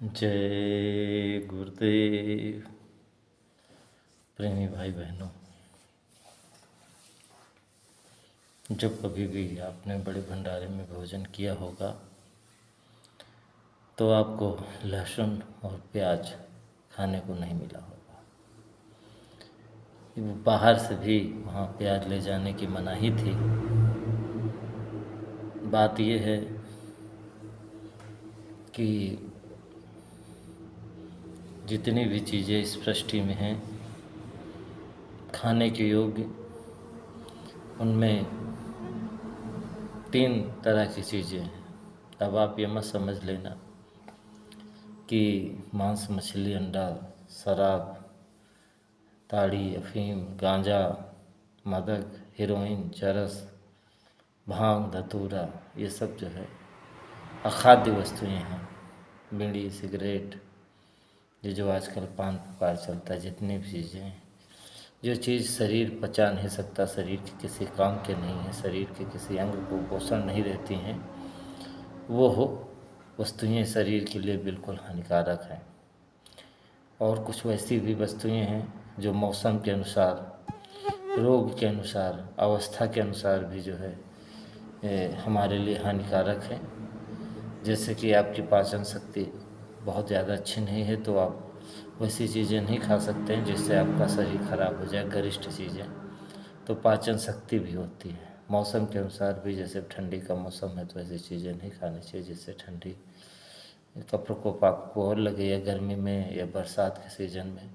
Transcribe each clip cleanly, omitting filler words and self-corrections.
जय गुरुदेव। प्रेमी भाई बहनों, जब कभी भी आपने बड़े भंडारे में भोजन किया होगा तो आपको लहसुन और प्याज खाने को नहीं मिला होगा। वो बाहर से भी वहाँ प्याज ले जाने की मनाही थी। बात यह है कि जितनी भी चीज़ें इस सृष्टि में हैं खाने के योग्य, उनमें 3 तरह की चीज़ें हैं। अब आप ये मत समझ लेना कि मांस, मछली, अंडा, शराब, ताड़ी, अफीम, गांजा, मदक, हेरोइन, चरस, भांग, धतूरा, ये सब जो है अखाद्य वस्तुएं हैं। बीड़ी, सिगरेट, ये जो आजकल पान पुकार चलता है, जितनी भी चीज़ें हैं, जो चीज़ शरीर पचा नहीं सकता, शरीर के किसी काम के नहीं है, शरीर के किसी अंग को पोषण नहीं देती हैं, वो वस्तुएं शरीर के लिए बिल्कुल हानिकारक हैं। और कुछ वैसी भी वस्तुएं हैं जो मौसम के अनुसार, रोग के अनुसार, अवस्था के अनुसार भी जो है हमारे लिए हानिकारक है। जैसे कि आपकी पाचन शक्ति बहुत ज़्यादा अच्छी नहीं है तो आप वैसी चीज़ें नहीं खा सकते हैं जिससे आपका शरीर खराब हो जाए, गरिष्ठ चीज़ें। तो पाचन शक्ति भी होती है मौसम के अनुसार भी। जैसे ठंडी का मौसम है तो ऐसी चीज़ें नहीं खानी चाहिए जिससे ठंडी का प्रकोप आपको और लगे, या गर्मी में या बरसात के सीज़न में।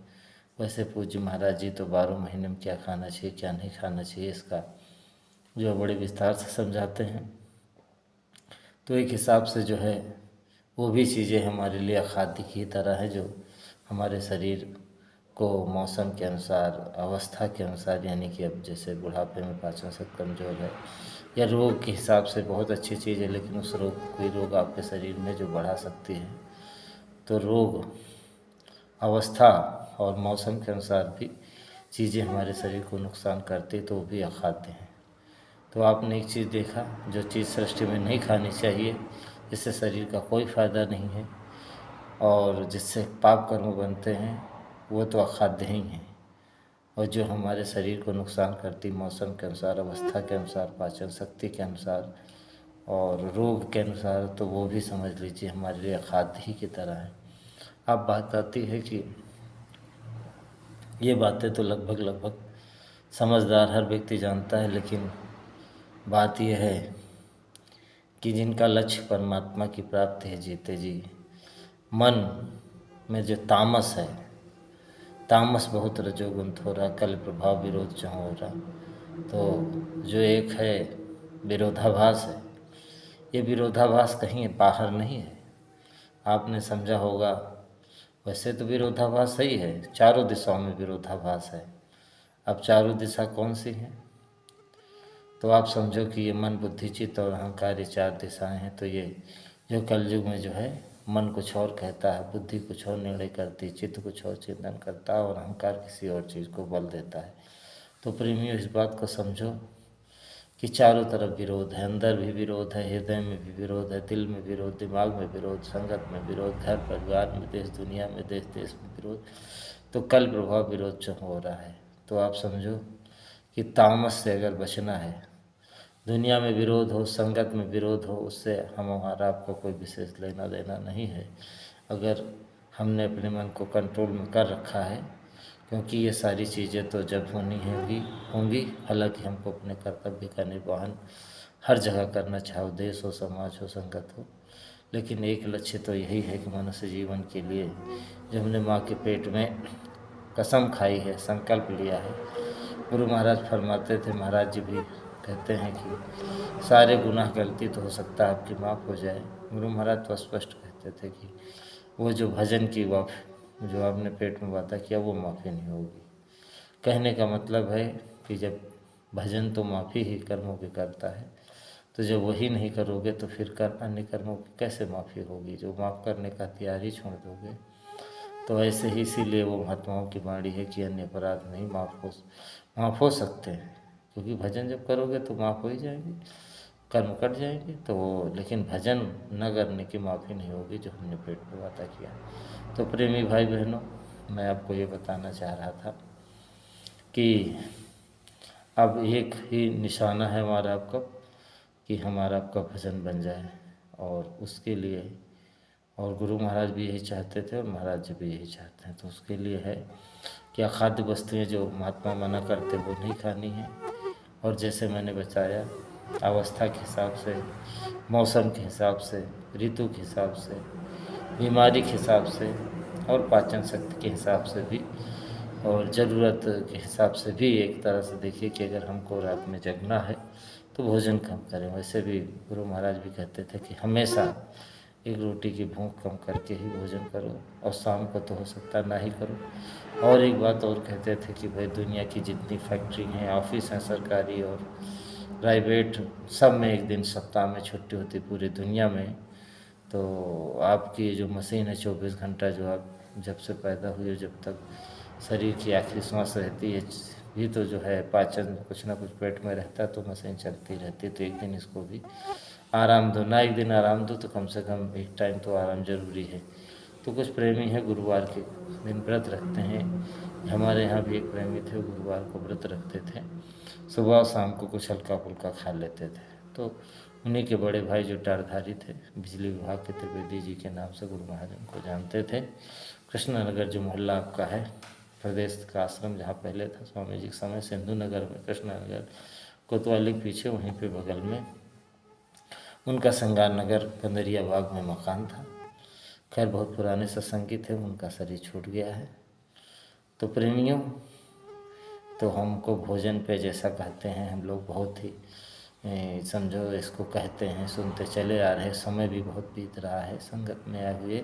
वैसे पूज्य महाराज जी तो 12 महीने में क्या खाना चाहिए क्या नहीं खाना चाहिए इसका जो बड़े विस्तार से समझाते हैं। तो एक हिसाब से जो है वो भी चीज़ें हमारे लिए अखाद्य की तरह है, जो हमारे शरीर को मौसम के अनुसार, अवस्था के अनुसार, यानी कि अब जैसे बुढ़ापे में पाचन शक्ति कमज़ोर है या रोग के हिसाब से बहुत अच्छी चीज़ है, लेकिन उस रोग, कोई रोग आपके शरीर में जो बढ़ा सकती है, तो रोग, अवस्था और मौसम के अनुसार भी चीज़ें हमारे शरीर को नुकसान करती, तो वो भी अखाद्य हैं। तो आपने एक चीज़ देखा, जो चीज़ सृष्टि में नहीं खानी चाहिए, जिससे शरीर का कोई फ़ायदा नहीं है और जिससे पाप कर्म बनते हैं, वो तो अखाद्य ही हैं। और जो हमारे शरीर को नुकसान करती, मौसम के अनुसार, अवस्था के अनुसार, पाचन शक्ति के अनुसार और रोग के अनुसार, तो वो भी समझ लीजिए हमारे लिए अखाद्य ही की तरह है। अब बात आती है कि ये बातें तो लगभग समझदार हर व्यक्ति जानता है, लेकिन बात यह है कि जिनका लक्ष्य परमात्मा की प्राप्ति है, जीते जी मन में जो तामस है, तामस बहुत रजोगुण थोड़ा, कल प्रभाव विरोध जहाँ हो रहा, तो जो एक है विरोधाभास है, ये विरोधाभास कहीं बाहर नहीं है। आपने समझा होगा, वैसे तो विरोधाभास सही है, चारों दिशाओं में विरोधाभास है। अब चारों दिशा कौन सी हैं? तो आप समझो कि ये मन, बुद्धि, चित्त और अहंकार, ये 4 दिशाएं हैं। तो ये जो कलयुग में जो है, मन कुछ और कहता है, बुद्धि कुछ और निर्णय करती, चित्त कुछ और चिंतन करता है और अहंकार किसी और चीज़ को बल देता है। तो प्रेमियों, इस बात को समझो कि चारों तरफ विरोध है, अंदर भी विरोध है, हृदय में भी विरोध है, दिल में विरोध, दिमाग में विरोध, संगत में विरोध, घर परिवार में, देश दुनिया में, देश देश में विरोध। तो कल प्रभाव विरोध जो हो रहा है, तो आप समझो कि तामस से अगर बचना है, दुनिया में विरोध हो, संगत में विरोध हो, उससे हमारा आपको कोई विशेष लेना देना नहीं है, अगर हमने अपने मन को कंट्रोल में कर रखा है। क्योंकि ये सारी चीज़ें तो जब होंगी, हालांकि हमको अपने कर्तव्य का निर्वहन हर जगह करना, चाहे देश हो, समाज हो, संगत हो, लेकिन एक लक्ष्य तो यही है कि मनुष्य जीवन के लिए जो हमने माँ के पेट में कसम खाई है, संकल्प लिया है। गुरु महाराज फरमाते थे, महाराज जी भी कहते हैं कि सारे गुनाह गलती तो हो सकता है आपकी माफ़ हो जाए। गुरु महाराज तो स्पष्ट कहते थे कि वो जो भजन की जो आपने पेट में वादा किया, वो माफ़ी नहीं होगी। कहने का मतलब है कि जब भजन तो माफ़ी ही कर्मों की करता है, तो जब वही नहीं करोगे तो फिर अन्य कर्मों की कैसे माफ़ी होगी? जो माफ़ करने का तैयार ही छोड़ दोगे। तो ऐसे ही, इसीलिए वो महात्माओं की वाणी है कि अन्य अपराध नहीं माफ़ हो सकते हैं, क्योंकि भजन जब करोगे तो माफ़ हो ही जाएंगे। कर्म कट जाएंगे, तो लेकिन भजन न करने की माफ़ी नहीं होगी जो हमने पेट पे वादा किया। तो प्रेमी भाई बहनों, मैं आपको ये बताना चाह रहा था कि अब एक ही निशाना है हमारा आपका, कि हमारा आपका भजन बन जाए, और उसके लिए, और गुरु महाराज भी यही चाहते थे और महाराज जी भी यही चाहते हैं, तो उसके लिए है कि अखाद्य वस्तुएं जो महात्मा मना करते वो नहीं खानी है, और जैसे मैंने बताया अवस्था के हिसाब से, मौसम के हिसाब से, ऋतु के हिसाब से, बीमारी के हिसाब से, और पाचन शक्ति के हिसाब से भी, और ज़रूरत के हिसाब से भी एक तरह से देखिए कि अगर हमको रात में जगना है तो भोजन कम करें। वैसे भी गुरु महाराज भी कहते थे कि हमेशा एक रोटी की भूख कम करके ही भोजन करो, और शाम को तो हो सकता ना ही करो। और एक बात और कहते थे कि भाई दुनिया की जितनी फैक्ट्री हैं, ऑफिस हैं, सरकारी और प्राइवेट, सब में एक दिन सप्ताह में छुट्टी होती पूरी दुनिया में। तो आपकी जो मशीन है 24 घंटा, जो आप जब से पैदा हुए जब तक शरीर की आखिरी सांस रहती है भी, तो जो है पाचन कुछ ना कुछ पेट में रहता है, तो मशीन चलती रहती है। तो एक दिन इसको भी आराम दो, ना एक दिन आराम दो तो कम से कम एक टाइम तो आराम जरूरी है। तो कुछ प्रेमी हैं गुरुवार के दिन व्रत रखते हैं। हमारे यहाँ भी एक प्रेमी थे, गुरुवार को व्रत रखते थे, सुबह और शाम को कुछ हल्का फुल्का खा लेते थे। तो उन्हीं के बड़े भाई जो टारधारी थे, बिजली विभाग के त्रिवेदी जी के नाम से गुरु महाराज उनको जानते थे। कृष्णनगर जो मोहल्ला आपका है, प्रदेश का आश्रम जहाँ पहले था स्वामी जी के समय, सिंधु नगर में, कृष्णनगर कोतवाली के पीछे वहीं पे बगल में उनका श्रृंगार नगर कंदरिया बाग में मकान था। खैर बहुत पुराने सत्संगी थे, उनका शरीर छूट गया है। तो प्रेमियों, तो हमको भोजन पे जैसा कहते हैं हम लोग बहुत ही समझो इसको कहते हैं, सुनते चले आ रहे हैं, समय भी बहुत बीत रहा है संगत में आए हुए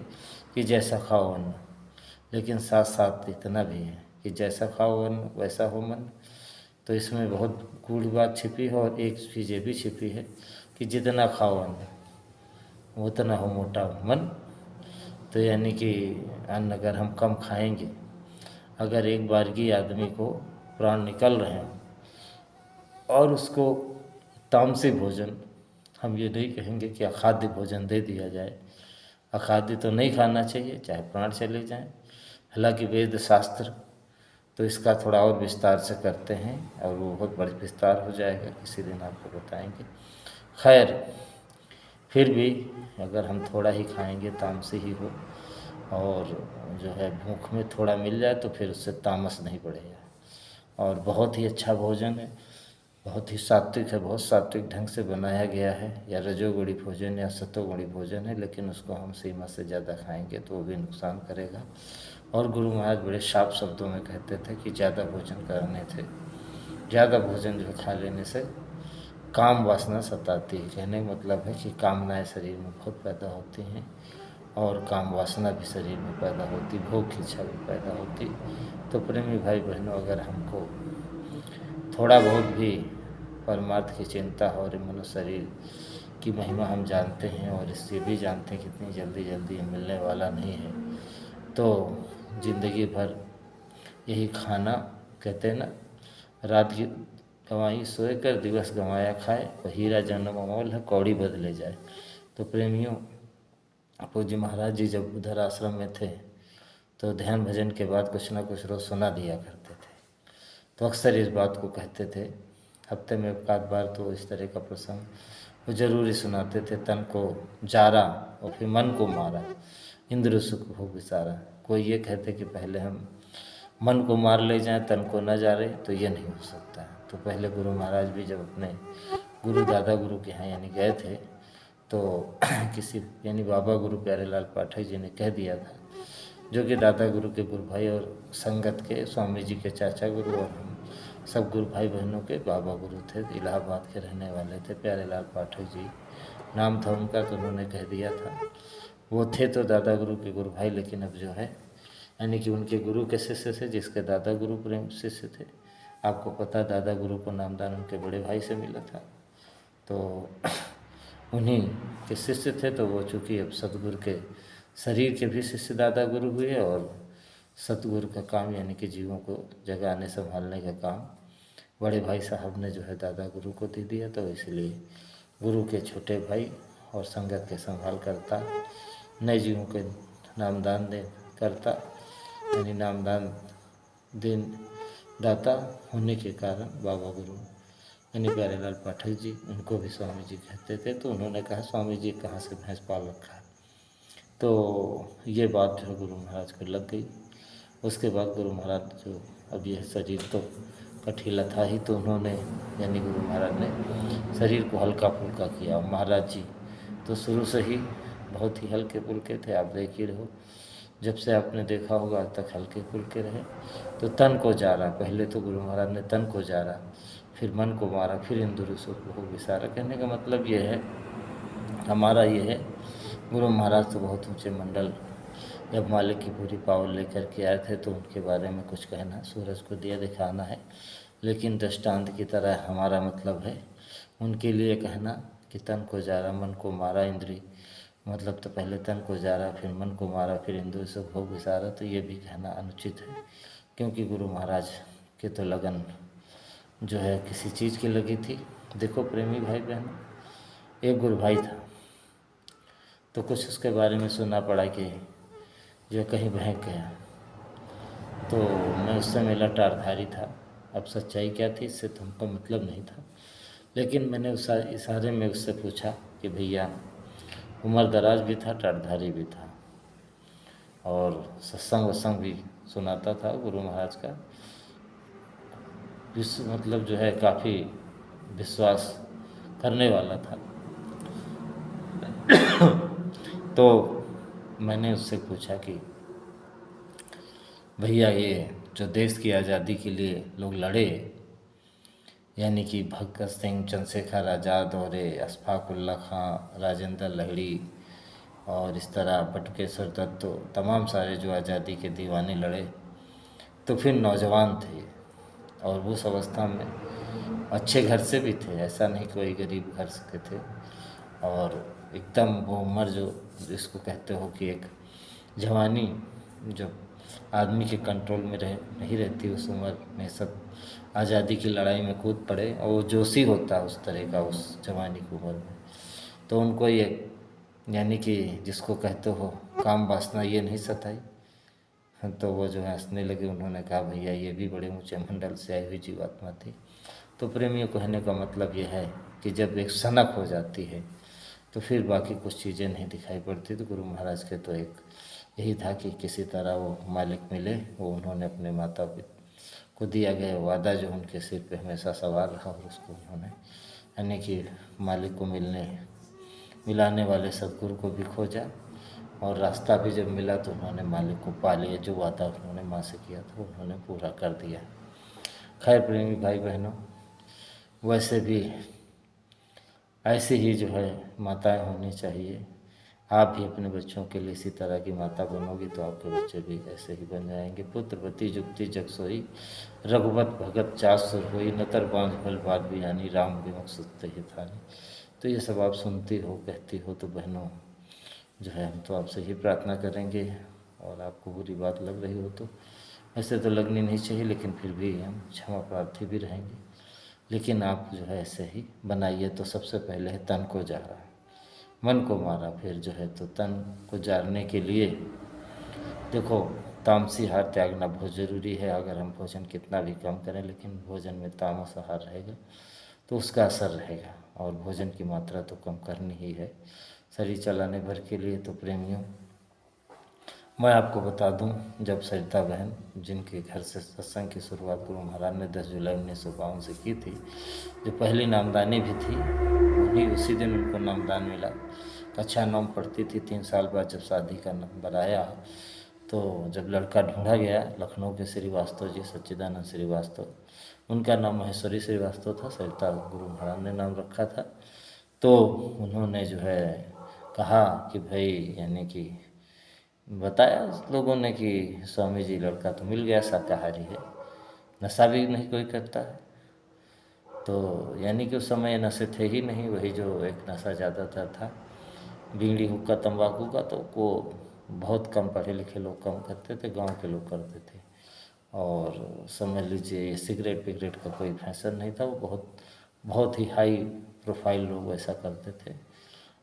कि जैसा खाओ अन्न, लेकिन साथ साथ इतना भी है कि जैसा खाओ अन्न वैसा हो मन। तो इसमें बहुत गूढ़ बात छिपी है, और एक चीज़ ये भी छिपी है कि जितना खाओ अन्न उतना हो मोटा मन। तो यानी कि अन्न अगर हम कम खाएंगे, अगर एक बारगी आदमी को प्राण निकल रहे हैं और उसको तामसी भोजन, हम ये नहीं कहेंगे कि अखाद्य भोजन दे दिया जाए, अखाद्य तो नहीं खाना चाहिए चाहे प्राण चले जाएं। हालांकि वेद शास्त्र तो इसका थोड़ा और विस्तार से करते हैं, और वो बहुत बड़ा विस्तार हो जाएगा, किसी दिन आपको बताएंगे। खैर फिर भी अगर हम थोड़ा ही खाएंगे, तामसी ही हो, और जो है भूख में थोड़ा मिल जाए तो फिर उससे तामस नहीं बढ़ेगा। और बहुत ही अच्छा भोजन है, बहुत ही सात्विक है, बहुत सात्विक ढंग से बनाया गया है, या रजोगुणी भोजन या सतोगुणी भोजन है, लेकिन उसको हम सीमा से ज़्यादा खाएंगे तो वो भी नुकसान करेगा। और गुरु महाराज बड़े साफ शब्दों में कहते थे कि ज़्यादा भोजन करने से, ज़्यादा भोजन जो खा लेने से काम वासना सताती है। कहने का मतलब है कि कामनाएं शरीर में बहुत पैदा होती हैं, और काम वासना भी शरीर में पैदा होती, भोग की इच्छा भी पैदा होती। तो प्रेमी भाई बहनों, अगर हमको थोड़ा बहुत भी परमार्थ की चिंता हो, और मनुष्य शरीर की महिमा हम जानते हैं, और इससे भी जानते हैं कि इतनी जल्दी जल्दी मिलने वाला नहीं है, तो ज़िंदगी भर यही खाना, कहते हैं ना, रात की गंवाई सोए कर दिवस गंवाया खाए, और हीरा जन्म अमोल है कौड़ी बदले जाए। तो प्रेमियों, पूज्य महाराज जी जब उधर आश्रम में थे तो ध्यान भजन के बाद कुछ ना कुछ रोज़ सुना दिया करते थे। तो अक्सर इस बात को कहते थे, हफ्ते में एक आध बार तो इस तरह का प्रसंग वो जरूरी सुनाते थे। तन को जारा और फिर मन को मारा, इंद्र सुख भोग विचारा। कोई ये कहते कि पहले हम मन को मार ले जाएं, तन को न जारे, तो ये नहीं हो सकता है। तो पहले गुरु महाराज भी जब अपने गुरु दादा गुरु के यहाँ यानी गए थे, तो किसी यानी बाबा गुरु प्यारेलाल पाठक जी ने कह दिया था, जो कि दादा गुरु के गुरु भाई और संगत के स्वामी जी के चाचा गुरु, और हम सब गुरु भाई बहनों के बाबा गुरु थे, इलाहाबाद के रहने वाले थे, प्यारेलाल पाठक जी नाम था उनका। तो उन्होंने कह दिया था, वो थे तो दादा गुरु के गुरु भाई, लेकिन अब जो है यानी कि उनके गुरु के शिष्य थे, जिसके दादा गुरु प्रेम शिष्य थे। आपको पता, दादा गुरु को नामदान उनके बड़े भाई से मिला था, तो उन्हीं के शिष्य थे। तो वो चूँकि अब सतगुरु के शरीर के भी शिष्य दादा गुरु हुए, और सतगुरु का काम यानी कि जीवों को जगाने संभालने का काम बड़े भाई साहब ने जो है दादा गुरु को दे दिया। तो इसलिए गुरु के छोटे भाई और संगत के संभाल करता, नए जीवों के नामदान दे करता, यानी नामदान दिन दाता होने के कारण बाबा गुरु यानी प्यारेलाल पाठक जी, उनको भी स्वामी जी कहते थे। तो उन्होंने कहा स्वामी जी कहाँ से भैंस पाल रखा है। तो ये बात जो है गुरु महाराज को लग गई। उसके बाद गुरु महाराज जो अब यह शरीर तो कठिला था ही, तो उन्होंने यानी गुरु महाराज ने शरीर को हल्का फुल्का किया। महाराज जी तो शुरू से ही बहुत ही हल्के फुल्के थे, आप देख ही रहो, जब से आपने देखा होगा आज तक हल्के फुल्के रहे। तो तन को जारा, पहले तो गुरु महाराज ने तन को जारा, फिर मन को मारा, फिर इंद्रियों को विसारा। कहने का मतलब ये है, हमारा ये है, गुरु महाराज तो बहुत ऊंचे मंडल, जब मालिक की पूरी पावर लेकर के आए थे तो उनके बारे में कुछ कहना, सूरज को दिया दिखाना है, लेकिन दृष्टांत की तरह हमारा मतलब है उनके लिए कहना कि तन को जारा, मन को मारा, इंद्री मतलब तो पहले तन को जारा, फिर मन को मारा, फिर इंद्रियों से भोग विसारा। तो ये भी कहना अनुचित है, क्योंकि गुरु महाराज के तो लगन जो है किसी चीज़ की लगी थी। देखो प्रेमी भाई बहन, एक गुरु भाई था, तो कुछ उसके बारे में सुनना पड़ा कि जो कहीं बहक गया। तो मैं उस समय लटारधारी था, अब सच्चाई क्या थी इससे तो हमको मतलब नहीं था, लेकिन मैंने उस इशारे में उससे पूछा कि भैया, उम्र दराज भी था, टारधारी भी था, और सत्संग वत्संग भी सुनाता था गुरु महाराज का, मतलब जो है काफ़ी विश्वास करने वाला था। तो मैंने उससे पूछा कि भैया, ये जो देश की आज़ादी के लिए लोग लड़े, यानी कि भगत सिंह, चंद्रशेखर आज़ाद और अशफाक उल्ला खां, राजेंद्र लहड़ी और इस तरह बटुकेश्वर दत्त, तो तमाम सारे जो आज़ादी के दीवाने लड़े, तो फिर नौजवान थे और उस अवस्था में अच्छे घर से भी थे, ऐसा नहीं कोई गरीब घर के थे, और एकदम वो उम्र जो जिसको कहते हो कि एक जवानी जो आदमी के कंट्रोल में नहीं रहती, उस उम्र में सब आज़ादी की लड़ाई में कूद पड़े, और वो जोशी होता है उस तरह का उस जवानी की उम्र में। तो उनको ये यानी कि जिसको कहते हो काम वासना ये नहीं सताई, तो वो जो है हंसने लगे। उन्होंने कहा भैया, ये भी बड़े ऊंचे मंडल से आई हुई जीवात्मा थी। तो प्रेमियों कहने का मतलब ये है कि जब एक सनक हो जाती है तो फिर बाकी कुछ चीज़ें नहीं दिखाई पड़ती। तो गुरु महाराज के तो एक यही था कि किसी तरह वो मालिक मिले, वो उन्होंने अपने माता पिता को दिया गया वादा जो उनके सिर पे हमेशा सवार रहा, और उसको उन्होंने यानी कि मालिक को मिलाने वाले सदगुरु को भी खोजा, और रास्ता भी जब मिला तो उन्होंने मालिक को पा लिया। जो वादा उन्होंने माँ से किया था उन्होंने पूरा कर दिया। खैर प्रेमी भाई बहनों, वैसे भी ऐसी ही जो है माताएं होनी चाहिए। आप भी अपने बच्चों के लिए इसी तरह की माता बनोगी तो आपके बच्चे भी ऐसे ही बन जाएंगे। पुत्रवती जुक्ति जग सोई, रघुवत भगत चास सुर होई, नतर बांझ फल बात भी यानी राम विमुख सुनते ही थानी। तो ये सब आप सुनती हो, कहती हो, तो बहनों जो है हम तो आपसे ही प्रार्थना करेंगे, और आपको बुरी बात लग रही हो तो ऐसे तो लगनी नहीं चाहिए, लेकिन फिर भी हम क्षमा प्रार्थी भी रहेंगे। लेकिन आप जो है ऐसे ही बनाइए। तो सबसे पहले है तन को जारा, मन को मारा, फिर जो है तो तन को जारने के लिए देखो तामसी आहार त्यागना बहुत ज़रूरी है। अगर हम भोजन कितना भी कम करें, लेकिन भोजन में तामस आहार रहेगा तो उसका असर रहेगा, और भोजन की मात्रा तो कम करनी ही है शरीर चलाने भर के लिए। तो प्रेमियों, मैं आपको बता दूं, जब सरिता बहन जिनके घर से सत्संग की शुरुआत गुरु महाराज ने 10 जुलाई 1952 से की थी, जो पहली नामदानी भी थी, वही उसी दिन उनको नामदान मिला। कक्षा 9 पढ़ती थी। 3 साल बाद जब शादी का नंबर आया, तो जब लड़का ढूंढा गया, लखनऊ के श्रीवास्तव जी, सच्चिदानंद श्रीवास्तव, उनका नाम महेश्वरी श्रीवास्तव था, सरिता गुरु महाराज ने नाम रखा था। तो उन्होंने जो है कहा कि भाई, यानी कि बताया लोगों ने कि स्वामी जी लड़का तो मिल गया, शाकाहारी है, नशा भी नहीं कोई करता है। तो यानी कि उस समय नशे थे ही नहीं, वही जो एक नशा ज़्यादातर था बीड़ी हुक्का तंबाकू का, तो वो बहुत कम पढ़े लिखे लोग कम करते थे, गांव के लोग करते थे। और समझ लीजिए ये सिगरेट विगरेट का कोई फैशन नहीं था, वो बहुत बहुत ही हाई प्रोफाइल लोग वैसा करते थे,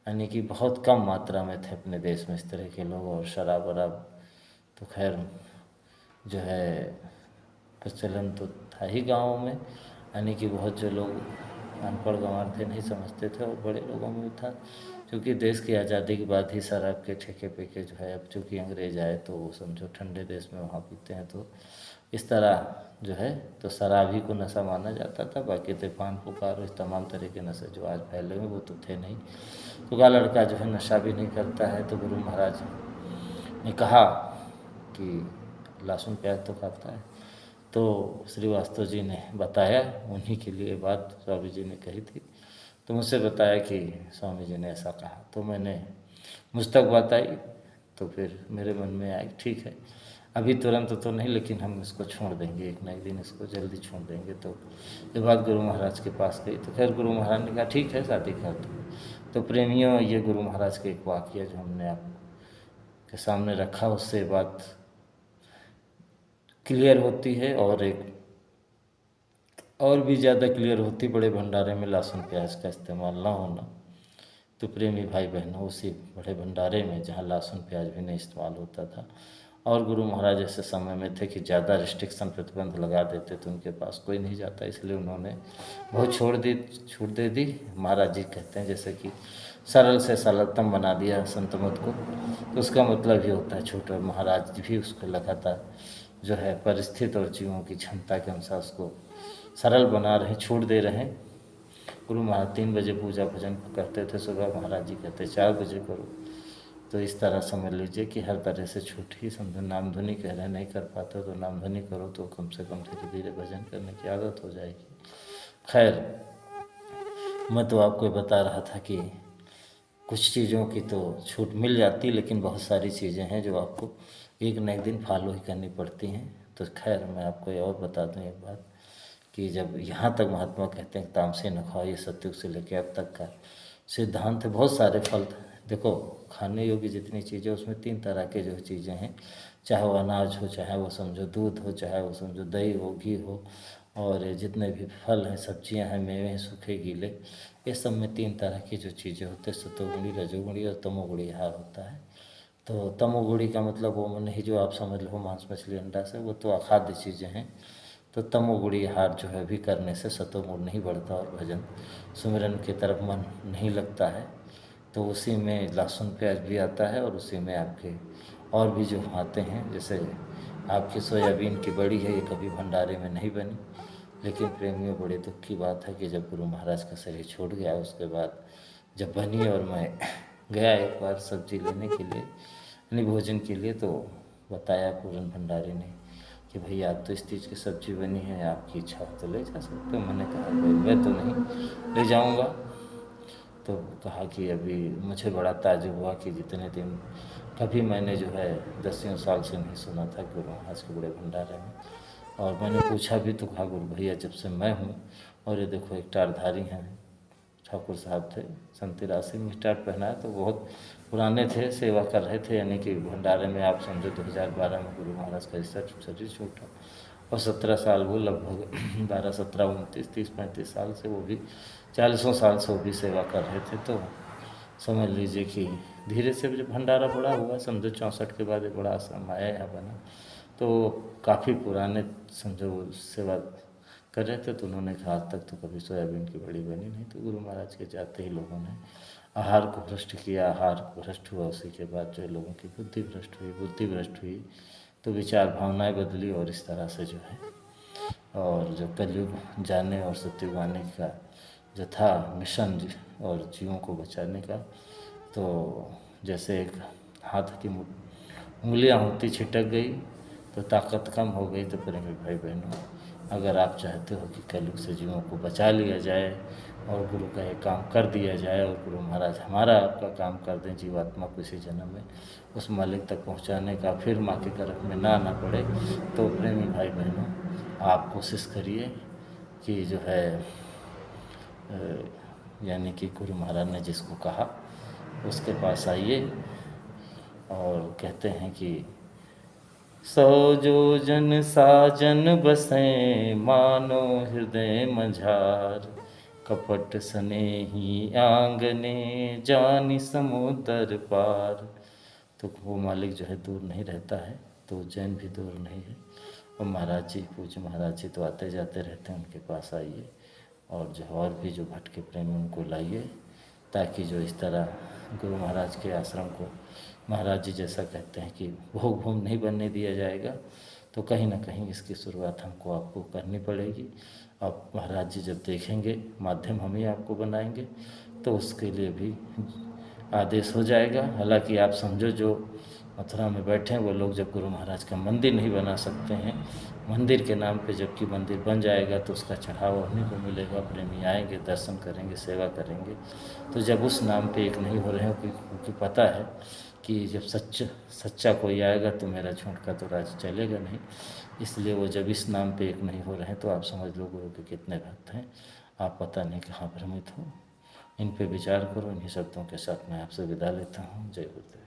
यानी कि बहुत कम मात्रा में थे अपने देश में इस तरह के लोग। और शराब वराब तो खैर जो है प्रचलन तो था ही गाँव में, यानी कि बहुत जो लोग अनपढ़ गंवार थे नहीं समझते थे, और बड़े लोगों में भी था, क्योंकि देश की आज़ादी के बाद ही शराब के ठेके पे के जो है, अब चूँकि अंग्रेज आए तो वो समझो ठंडे देश में वहाँ पीते हैं, तो इस तरह जो है तो शराब ही को नशा माना जाता था। बाकी तो पान पुकार और इस तमाम तरह के नशे जो आज फैले हुए वो तो थे नहीं। तो का लड़का जो है नशा भी नहीं करता है। तो गुरु महाराज ने कहा कि लहसुन प्याज तो खाता है। तो श्रीवास्तव जी ने बताया, उन्हीं के लिए बात स्वामी जी ने कही थी, तो मुझसे बताया कि स्वामी जी ने ऐसा कहा। तो मैंने मुझ तक बात आई, तो फिर मेरे मन में आया ठीक है, अभी तुरंत तो नहीं, लेकिन हम इसको छोड़ देंगे, एक ना एक दिन इसको जल्दी छोड़ देंगे। तो ये बात गुरु महाराज के पास गई, तो खैर गुरु महाराज ने कहा ठीक है शादी कर दो। तो प्रेमियों, ये गुरु महाराज के एक वाक़या जो हमने आपके सामने रखा, उससे बात क्लियर होती है, और एक और भी ज़्यादा क्लियर होती, बड़े भंडारे में लहसुन प्याज का इस्तेमाल ना होना। तो प्रेमी भाई बहनों, उसी बड़े भंडारे में जहाँ लहसुन प्याज भी नहीं इस्तेमाल होता था, और गुरु महाराज ऐसे समय में थे कि ज़्यादा रिस्ट्रिक्शन प्रतिबंध लगा देते तो उनके पास कोई नहीं जाता, इसलिए उन्होंने बहुत छूट दे दी। महाराज जी कहते हैं जैसे कि सरल से सरलतम बना दिया संत मत को, तो उसका मतलब ही होता है छूट। और महाराज भी उसको लगातार जो है परिस्थिति और जीवों की क्षमता के अनुसार उसको सरल बना रहे, छूट दे रहे हैं। गुरु महाराज 3 बजे पूजा भजन करते थे सुबह, महाराज जी कहते 4 बजे करो। तो इस तरह समझ लीजिए कि हर तरह से छूट ही समझो। नाम धुनी कह रहे हैं नहीं कर पाते तो नाम धुनी करो, तो कम से कम धीरे धीरे भजन करने की आदत हो जाएगी। खैर, मैं तो आपको बता रहा था कि कुछ चीज़ों की तो छूट मिल जाती, लेकिन बहुत सारी चीज़ें हैं जो आपको एक न एक दिन फॉलो ही करनी पड़ती हैं। तो खैर, मैं आपको ये और बता दूं एक बात, कि जब यहाँ तक महात्मा कहते हैं तामसे न खाओ, ये सत्युग से लेकर अब तक का सिद्धांत है। बहुत सारे फल देखो, खाने योग्य जितनी चीज़ें उसमें 3 तरह के जो चीज़ें हैं, चाहे वो अनाज हो, चाहे वो समझो दूध हो, चाहे वो समझो दही हो, घी हो, और जितने भी फल हैं, सब्जियां हैं, मेवे हैं, सूखे गीले, ये सब में 3 तरह की जो चीज़ें होते हैं, सतोगुणी, रजोगुणी और तमोगुणी आहार होता है। तो तमोगुणी का मतलब वो नहीं जो आप समझ लो मांस मछली अंडा से, वो तो अखाद्य चीज़ें हैं। तो तमोगुणी आहार जो है भी करने से सतोगुण नहीं बढ़ता और भजन सुमिरन की तरफ मन नहीं लगता है। तो उसी में लहसुन प्याज भी आता है, और उसी में आपके और भी जो आते हैं, जैसे आपकी सोयाबीन की बड़ी है, ये कभी भंडारे में नहीं बनी, लेकिन प्रेमियों बड़े दुख की बात है कि जब गुरु महाराज का शरीर छूट गया, उसके बाद जब बनी और मैं गया एक बार सब्जी लेने के लिए, यानी भोजन के लिए, तो बताया पूरन भंडारी ने कि भैया आप तो इस चीज़ की सब्जी बनी है, आपकी इच्छा हो तो ले जा सकते हो। मैंने कहा भाई मैं तो नहीं ले जाऊंगा। तो कहा कि अभी मुझे बड़ा ताज्जुब हुआ कि जितने दिन कभी मैंने जो है 10 साल से नहीं सुना था गुरु महाराज के बड़े भंडारे में। और मैंने पूछा भी तो कहा गुरु भैया जब से मैं हूँ, और ये देखो एक टारधारी हैं ठाकुर साहब थे, संत राशि में स्टार पहना है, तो बहुत पुराने थे, सेवा कर रहे थे, यानी कि भंडारे में आप समझो 2012 में गुरु महाराज का शरीर छूटा, और 17 साल वो लगभग 12, 17, 29, 30, 35 साल से, वो भी 40 साल से वो भी सेवा कर रहे थे। तो समझ लीजिए कि धीरे से जब भंडारा बड़ा हुआ, समझो 64 के बाद एक बड़ा आश्रम आया यहाँ बना, तो काफ़ी पुराने समझो सेवा कर रहे थे। तो उन्होंने कहा आज तक तो कभी सोयाबीन की बड़ी बनी नहीं। तो गुरु महाराज के जाते ही लोगों ने आहार को भ्रष्ट किया, आहार भ्रष्ट हुआ, उसी के बाद जो लोगों की बुद्धि भ्रष्ट हुई, तो विचार भावनाएं बदली, और इस तरह से जो है, और जो कलयुग जाने और सतयुग आने का जो था मिशन और जीवों को बचाने का, तो जैसे एक हाथ की उंगलियां होती छिटक गई तो ताकत कम हो गई। तो प्रेमी भाई बहनों, अगर आप चाहते हो कि कलयुग से जीवों को बचा लिया जाए और गुरु का ये काम कर दिया जाए, और गुरु महाराज हमारा आपका काम कर दें, जीवात्मा को इसी जन्म में उस मालिक तक पहुंचाने का, फिर माँ के गर्भ में ना आना पड़े, तो प्रेमी भाई बहनों आप कोशिश करिए कि जो है यानी कि गुरु महाराज ने जिसको कहा उसके पास आइए, और कहते हैं कि 100 जोजन साजन बसें मानो हृदय मझार, कपट स्नेही आंगने जानी समुद्र पार। तो वो मालिक जो है दूर नहीं रहता है, तो उज्जैन भी दूर नहीं है। और महाराज जी, पूज्य महाराज जी तो आते जाते रहते हैं, उनके पास आइए और जो और भी जो भटके प्रेमी उनको लाइए, ताकि जो इस तरह गुरु महाराज के आश्रम को महाराज जी जैसा कहते हैं कि भोग भूम नहीं बनने दिया जाएगा, तो कहीं ना कहीं इसकी शुरुआत हमको आपको करनी पड़ेगी। अब महाराज जी जब देखेंगे, माध्यम हम ही आपको बनाएंगे, तो उसके लिए भी आदेश हो जाएगा। हालांकि आप समझो जो मथुरा में बैठे हैं वो लोग जब गुरु महाराज का मंदिर नहीं बना सकते हैं, मंदिर के नाम पे जबकि मंदिर बन जाएगा तो उसका चढ़ावा उन्हीं को मिलेगा, प्रेमी आएंगे, दर्शन करेंगे, सेवा करेंगे। तो जब उस नाम पे एक नहीं हो रहे हैं, क्योंकि पता है कि जब सच्चा कोई आएगा तो मेरा झूठ का तो राज चलेगा नहीं, इसलिए वो जब इस नाम पे एक नहीं हो रहे हैं तो आप समझ लो गुरु के कितने भक्त हैं, आप पता नहीं कहाँ भ्रमित हो। इन पे विचार करो। इन्हीं शब्दों के साथ मैं आपसे विदा लेता हूँ। जय गुरुदेव।